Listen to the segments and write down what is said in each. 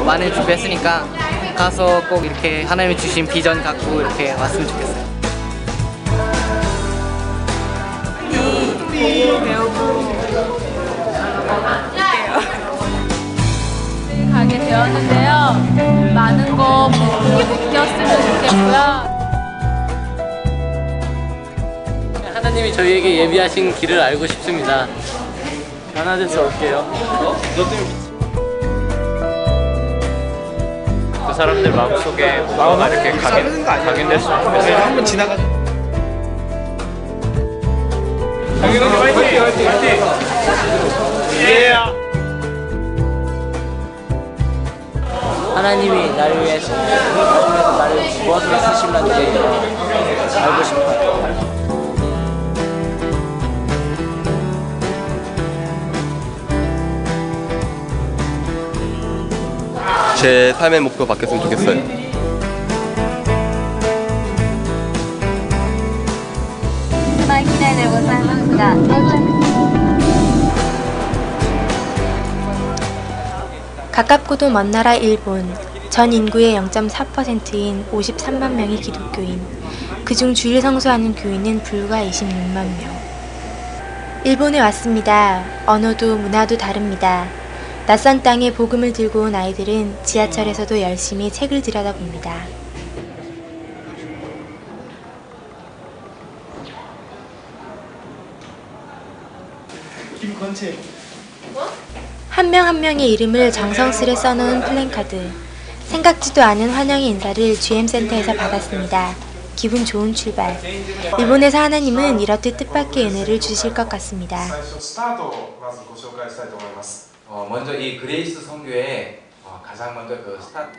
많이 준비했으니까 가서 꼭 이렇게 하나님이 주신 비전 갖고 이렇게 왔으면 좋겠어요. 가게 되었는데요. 많은 거 느꼈으면 좋겠고요. 하나님이 저희에게 예비하신 길을 알고 싶습니다. 하나돼서 올게요. 그 사람들 마음속에 뭐가 이렇게 각인될 수 있는 거예요. 한번 지나가. 장인어른 화이팅! 화이팅! 예! 하나님이 나를 위해서 나를 무엇으로 쓰실런지 알고 싶어요. 제 삶의 목표 바뀌었으면 좋겠어요. 가깝고도 먼 나라 일본, 전 인구의 0.4%인 53만 명이 기독교인, 그중 주일 성수하는 교인은 불과 26만 명. 일본에 왔습니다. 언어도 문화도 다릅니다. 낯선 땅에 복음을 들고 온 아이들은 지하철에서도 열심히 책을 들여다봅니다. 김건채. 한 명 한 명의 이름을 정성스레 써놓은 플랜카드. 생각지도 않은 환영의 인사를 GM센터에서 받았습니다. 기분 좋은 출발. 일본에서 하나님은 이렇듯 뜻밖의 은혜를 주실 것 같습니다. 먼저 이 그레이스 선교의 가장 먼저 그 스타트.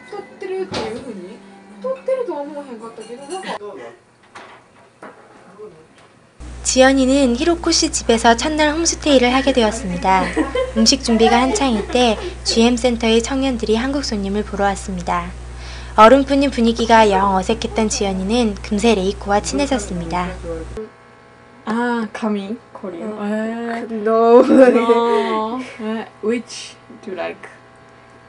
지연이는 히로코 씨 집에서 첫날 홈스테이를 하게 되었습니다. 음식 준비가 한창일 때 GM센터의 청년들이 한국 손님을 보러 왔습니다. 얼음 푸는 분위기가 영 어색했던 지연이는 금세 레이코와 친해졌습니다. 아, coming Korean. No. No. Which do you like?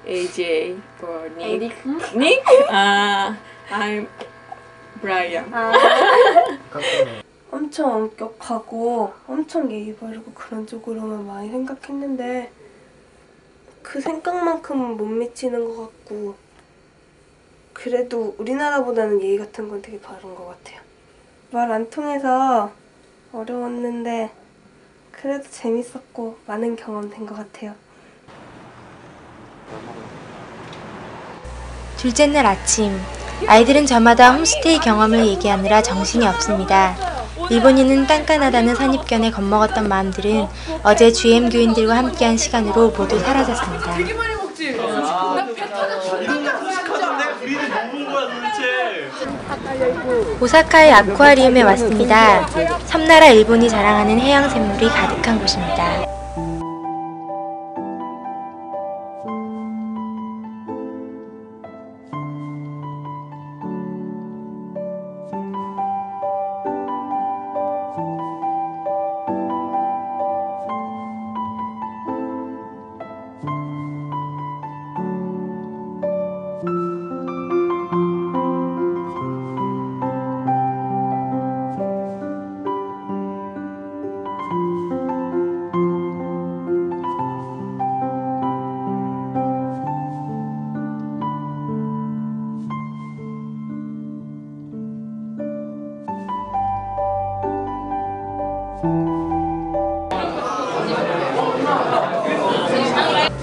AJ or Nick? Nick? I'm Brian. 엄청 엄격하고 엄청 예의 바르고 그런 쪽으로만 많이 생각했는데 그 생각만큼은 못 미치는 것 같고 그래도 우리나라보다는 예의 같은 건 되게 바른 것 같아요. 말 안 통해서 어려웠는데 그래도 재밌었고 많은 경험 된 것 같아요. 둘째 날 아침, 아이들은 저마다 홈스테이 경험을 얘기하느라 정신이 없습니다. 일본인은 깐깐하다는 선입견에 겁먹었던 마음들은 어제 GM 교인들과 함께한 시간으로 모두 사라졌습니다. 되게 많이 먹지. 오사카의 아쿠아리움에 왔습니다. 섬나라 일본이 자랑하는 해양 생물이 가득한 곳입니다.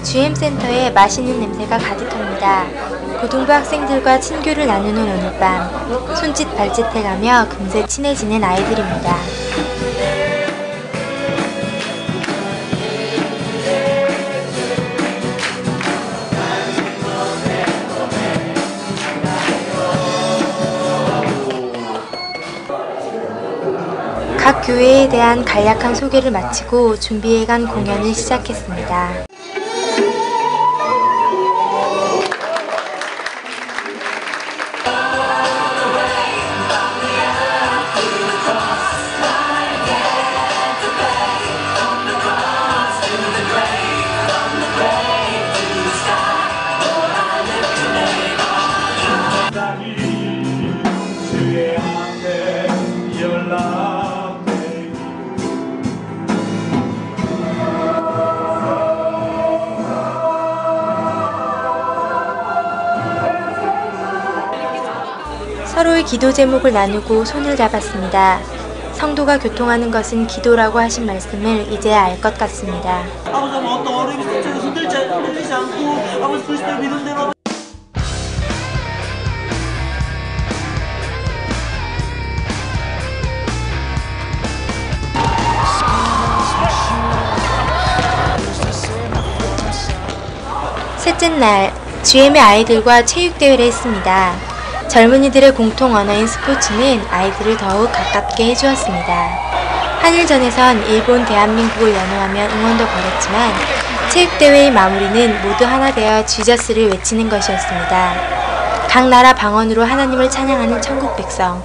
GM센터에 맛있는 냄새가 가득합니다. 고등부 학생들과 친교를 나누는 오늘 밤, 손짓 발짓해가며 금세 친해지는 아이들입니다. 각 교회에 대한 간략한 소개를 마치고 준비해간 공연을 시작했습니다. 서로의 기도 제목을 나누고 손을 잡았습니다. 성도가 교통하는 것은 기도라고 하신 말씀을 이제야 알 것 같습니다. 아버지 어떤 어려움이 있을지 흔들리지 않고 아버지 그리스도의 믿음대로 셋째 날, GM의 아이들과 체육대회를 했습니다. 젊은이들의 공통 언어인 스포츠는 아이들을 더욱 가깝게 해주었습니다. 한일전에선 일본, 대한민국을 연호하며 응원도 벌였지만 체육대회의 마무리는 모두 하나 되어 지저스를 외치는 것이었습니다. 각 나라 방언으로 하나님을 찬양하는 천국 백성,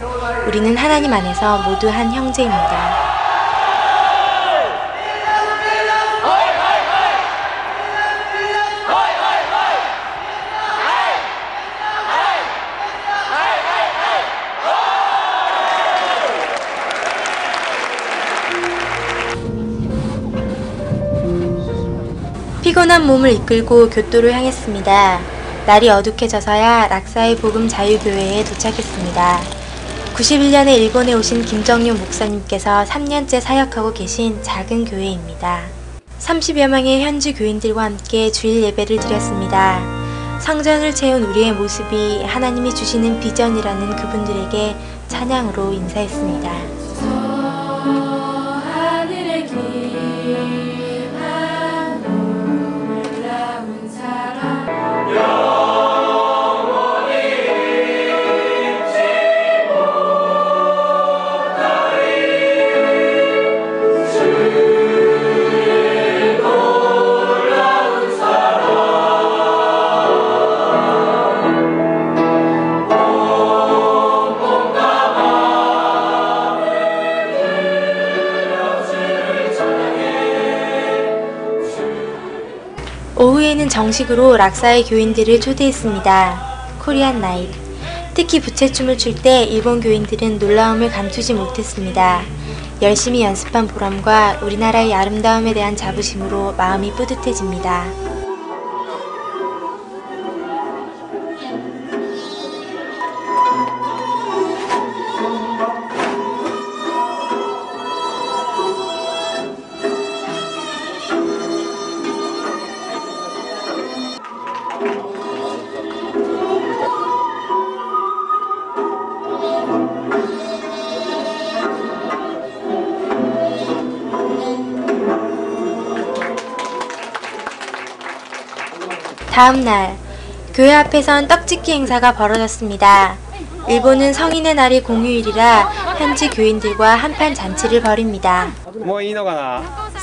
우리는 하나님 안에서 모두 한 형제입니다. 피곤한 몸을 이끌고 교토를 향했습니다. 날이 어둑해져서야 락사의 복음 자유교회에 도착했습니다. 91년에 일본에 오신 김정용 목사님께서 3년째 사역하고 계신 작은 교회입니다. 30여 명의 현지 교인들과 함께 주일 예배를 드렸습니다. 성전을 채운 우리의 모습이 하나님이 주시는 비전이라는 그분들에게 찬양으로 인사했습니다. 오후에는 정식으로 락사의 교인들을 초대했습니다. 코리안 나잇. 특히 부채춤을 출 때 일본 교인들은 놀라움을 감추지 못했습니다. 열심히 연습한 보람과 우리나라의 아름다움에 대한 자부심으로 마음이 뿌듯해집니다. 다음날, 교회 앞에선 떡짓기 행사가 벌어졌습니다. 일본은 성인의 날이 공휴일이라 현지 교인들과 한판 잔치를 벌입니다.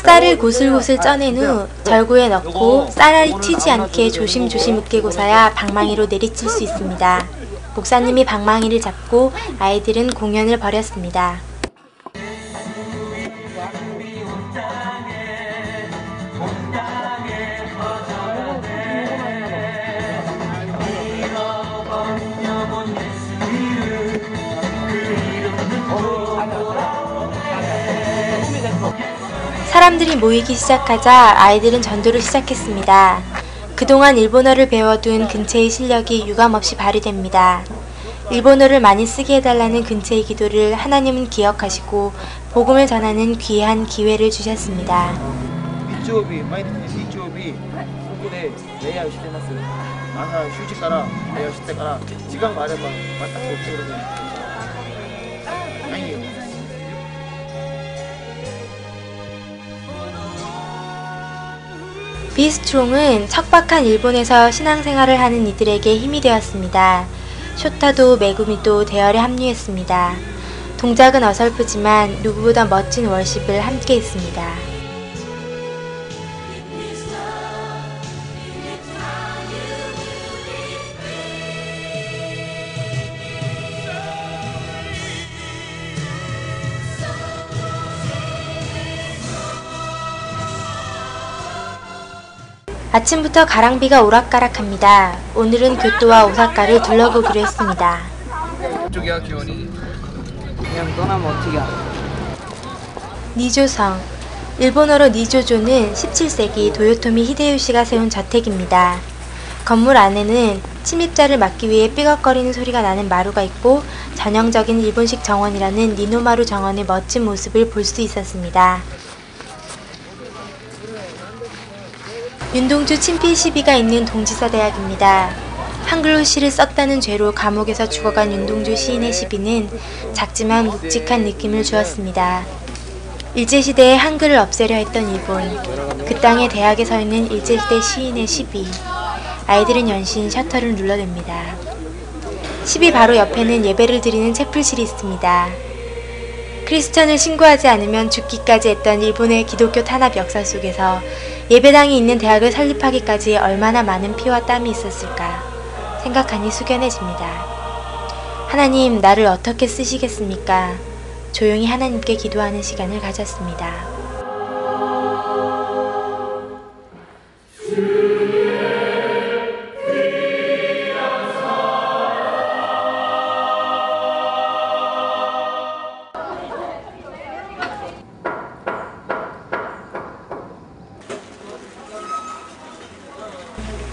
쌀을 고슬고슬 쪄낸 후 절구에 넣고 쌀알이 튀지 않게 조심조심 으깨고서야 방망이로 내리칠 수 있습니다. 목사님이 방망이를 잡고 아이들은 공연을 벌였습니다. 사람들이 모이기 시작하자 아이들은 전도를 시작했습니다. 그동안 일본어를 배워둔 근채의 실력이 유감없이 발휘됩니다. 일본어를 많이 쓰게 해달라는 근채의 기도를 하나님은 기억하시고 복음을 전하는 귀한 기회를 주셨습니다. 비스트롱은 척박한 일본에서 신앙생활을 하는 이들에게 힘이 되었습니다. 쇼타도 메구미도 대열에 합류했습니다. 동작은 어설프지만 누구보다 멋진 월십을 함께 했습니다. 아침부터 가랑비가 오락가락합니다. 오늘은 교토와 오사카를 둘러보기로 했습니다. 이쪽이야 기원이. 그냥 떠나면 어떻게 알아? 니조성. 일본어로 니조조는 17세기 도요토미 히데요시가 세운 저택입니다. 건물 안에는 침입자를 막기 위해 삐걱거리는 소리가 나는 마루가 있고 전형적인 일본식 정원이라는 니노마루 정원의 멋진 모습을 볼 수 있었습니다. 윤동주 친필 시비가 있는 동지서대학입니다. 한글로 시를 썼다는 죄로 감옥에서 죽어간 윤동주 시인의 시비는 작지만 묵직한 느낌을 주었습니다. 일제시대에 한글을 없애려 했던 일본, 그 땅의 대학에 서 있는 일제시대 시인의 시비. 아이들은 연신 셔터를 눌러댑니다. 시비 바로 옆에는 예배를 드리는 채플실이 있습니다. 크리스천을 신고하지 않으면 죽기까지 했던 일본의 기독교 탄압 역사 속에서 예배당이 있는 대학을 설립하기까지 얼마나 많은 피와 땀이 있었을까 생각하니 숙연해집니다. 하나님, 나를 어떻게 쓰시겠습니까? 조용히 하나님께 기도하는 시간을 가졌습니다.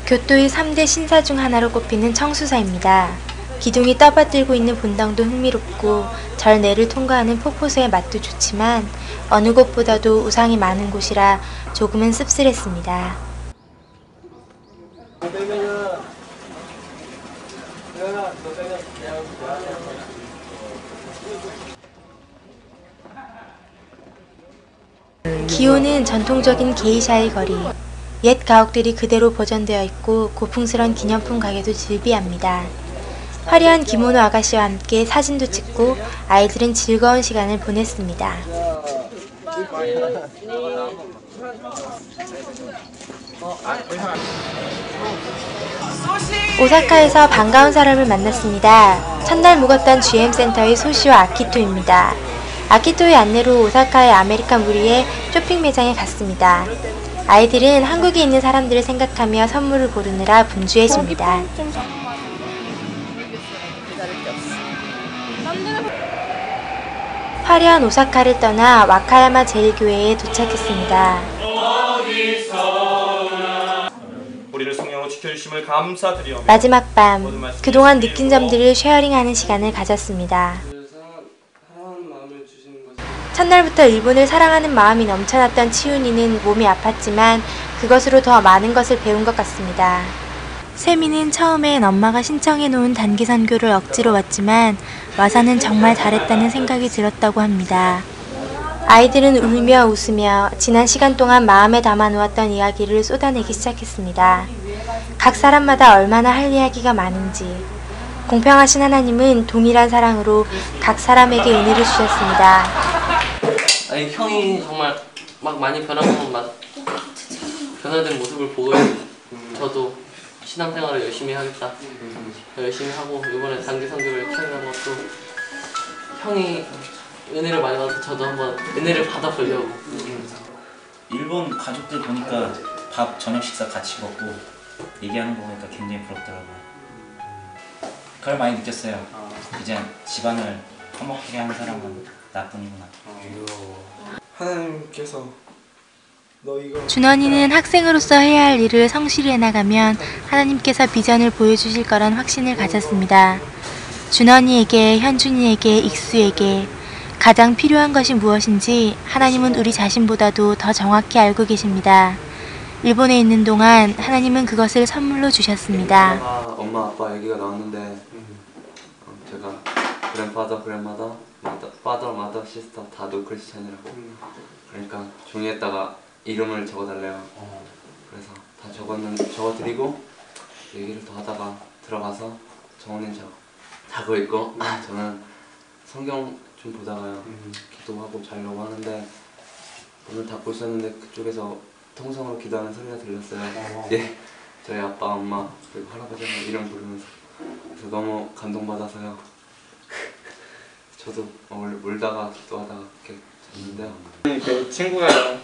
교토의 3대 신사 중 하나로 꼽히는 청수사입니다. 기둥이 떠받들고 있는 본당도 흥미롭고 절 내를 통과하는 폭포수의 맛도 좋지만 어느 곳보다도 우상이 많은 곳이라 조금은 씁쓸했습니다. 기호는 전통적인 게이샤의 거리. 옛 가옥들이 그대로 보존되어 있고 고풍스런 기념품 가게도 즐비합니다. 화려한 기모노 아가씨와 함께 사진도 찍고 아이들은 즐거운 시간을 보냈습니다. 오사카에서 반가운 사람을 만났습니다. 첫날 묵었던 GM센터의 소시와 아키토입니다. 아키토의 안내로 오사카의 아메리칸 무리의 쇼핑 매장에 갔습니다. 아이들은 한국에 있는 사람들을 생각하며 선물을 고르느라 분주해집니다. 화려한 오사카를 떠나 와카야마 제1교회에 도착했습니다. 우리를 성령으로 지켜주심을 감사드리오며 마지막 밤, 그동안 느낀 점들을 쉐어링하는 시간을 가졌습니다. 첫날부터 일본을 사랑하는 마음이 넘쳐났던 치훈이는 몸이 아팠지만 그것으로 더 많은 것을 배운 것 같습니다. 세미는 처음엔 엄마가 신청해 놓은 단기 선교를 억지로 왔지만 와서는 정말 잘했다는 생각이 들었다고 합니다. 아이들은 울며 웃으며 지난 시간 동안 마음에 담아 놓았던 이야기를 쏟아내기 시작했습니다. 각 사람마다 얼마나 할 이야기가 많은지. 공평하신 하나님은 동일한 사랑으로 각 사람에게 은혜를 주셨습니다. 아니, 형이 정말 막 많이 변화된 모습을 보고 저도 신앙생활을 열심히 하겠다. 열심히 하고 이번에 단기 선교를 시작한 것도 형이 은혜를 많이 받아서 저도 한번 은혜를 받아보려고. 일본 가족들 보니까 밥 저녁 식사 같이 먹고 얘기하는 거 보니까 굉장히 부럽더라고요. 그걸 많이 느꼈어요. 이제 집안을 화목하게 하는 사람은 나뿐이구나. 하나님께서 준원이는 학생으로서 해야 할 일을 성실히 해나가면 하나님께서 비전을 보여주실 거란 확신을 가졌습니다. 준원이에게, 현준이에게, 익수에게 가장 필요한 것이 무엇인지 하나님은 우리 자신보다도 더 정확히 알고 계십니다. 일본에 있는 동안 하나님은 그것을 선물로 주셨습니다. 엄마, 아빠 얘기가 나왔는데 제가 그랜파더, 그랜마더, 파더, 마더, 시스터 다 노크리스찬이라고. 그러니까 종이에다가 이름을 적어달래요. 그래서 다 적어드리고 얘기를 더 하다가 들어가서 정원님 자고 있고 저는 성경 좀 보다가요 기도하고 자려고 하는데 문을 닫고 있었는데 그쪽에서 통성으로 기도하는 소리가 들렸어요. 예, 저희 아빠, 엄마 그리고 할아버지의 이름 부르면서. 그래서 너무 감동받아서요. 저도 울다가 기도하다가 이렇게 잤는데요. 그 친구가요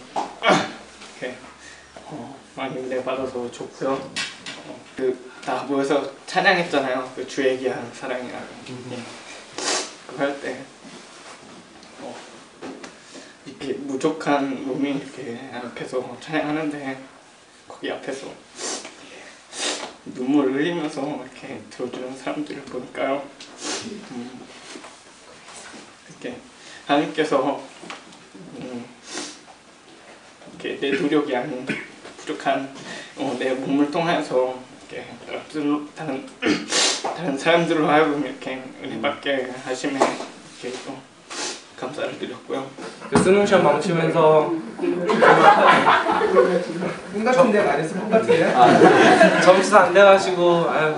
이렇게 많이 은혜 받아서 좋고요. 다 모여서 찬양했잖아요. 그 주의 귀한 사랑이라고. 그거 할 때 이렇게 무족한 몸이 이렇게 앞에서 찬양하는데 거기 앞에서 눈물을 흘리면서 이렇게 들어주는 사람들을 보니까요. 이렇게 하나님께서 이렇게 내 노력이 아닌 부족한 내 몸을 통해서 이렇게 다른 사람들로 하여금 이렇게 은혜받게 하심에 이렇게 또 감사를 드렸고요. 그 수능 시험 망치면서 똑같은데 말했어 똑같은데? 점수도 안 돼가지고 아유.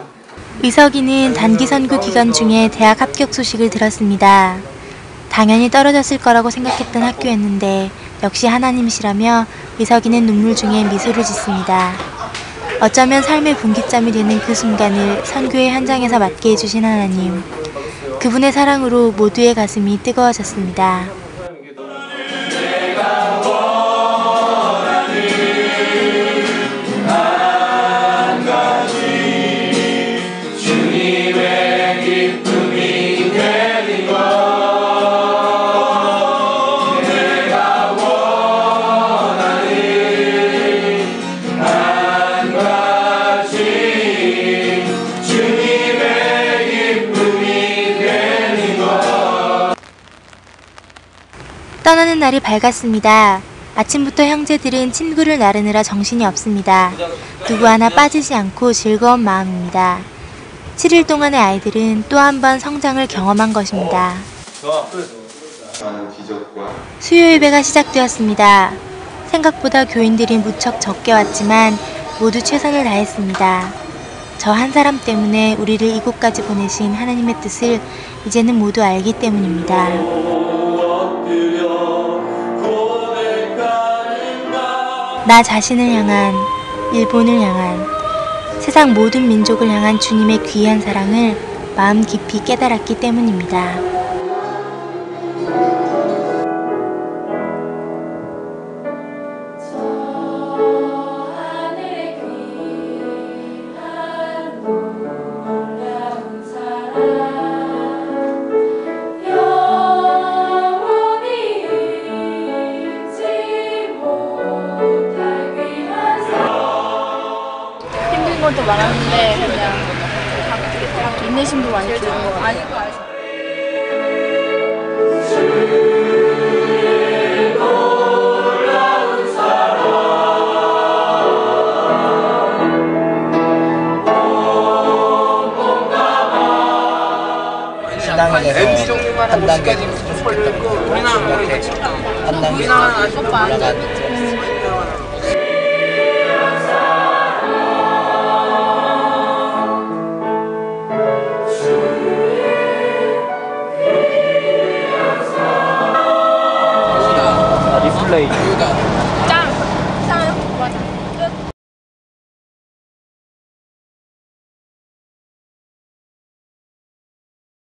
의석이는 단기 선교 기간 중에 대학 합격 소식을 들었습니다. 당연히 떨어졌을 거라고 생각했던 학교였는데 역시 하나님이시라며 의석이는 눈물 중에 미소를 짓습니다. 어쩌면 삶의 분기점이 되는 그 순간을 선교의 현장에서 맞게 해주신 하나님. 그분의 사랑으로 모두의 가슴이 뜨거워졌습니다. 떠나는 날이 밝았습니다. 아침부터 형제들은 친구를 나르느라 정신이 없습니다. 누구 하나 빠지지 않고 즐거운 마음입니다. 7일 동안의 아이들은 또 한 번 성장을 경험한 것입니다. 수요 예배가 시작되었습니다. 생각보다 교인들이 무척 적게 왔지만 모두 최선을 다했습니다. 저 한 사람 때문에 우리를 이곳까지 보내신 하나님의 뜻을 이제는 모두 알기 때문입니다. 나 자신을 향한, 일본을 향한, 세상 모든 민족을 향한 주님의 귀한 사랑을 마음 깊이 깨달았기 때문입니다. 것도 많았는데 그냥 인내심도 많이 주는 것 같아요. MD 종류만 한 단계 좀 걸렸고 우리나라는 아직 올라가는 리플레이 짱! 맞아.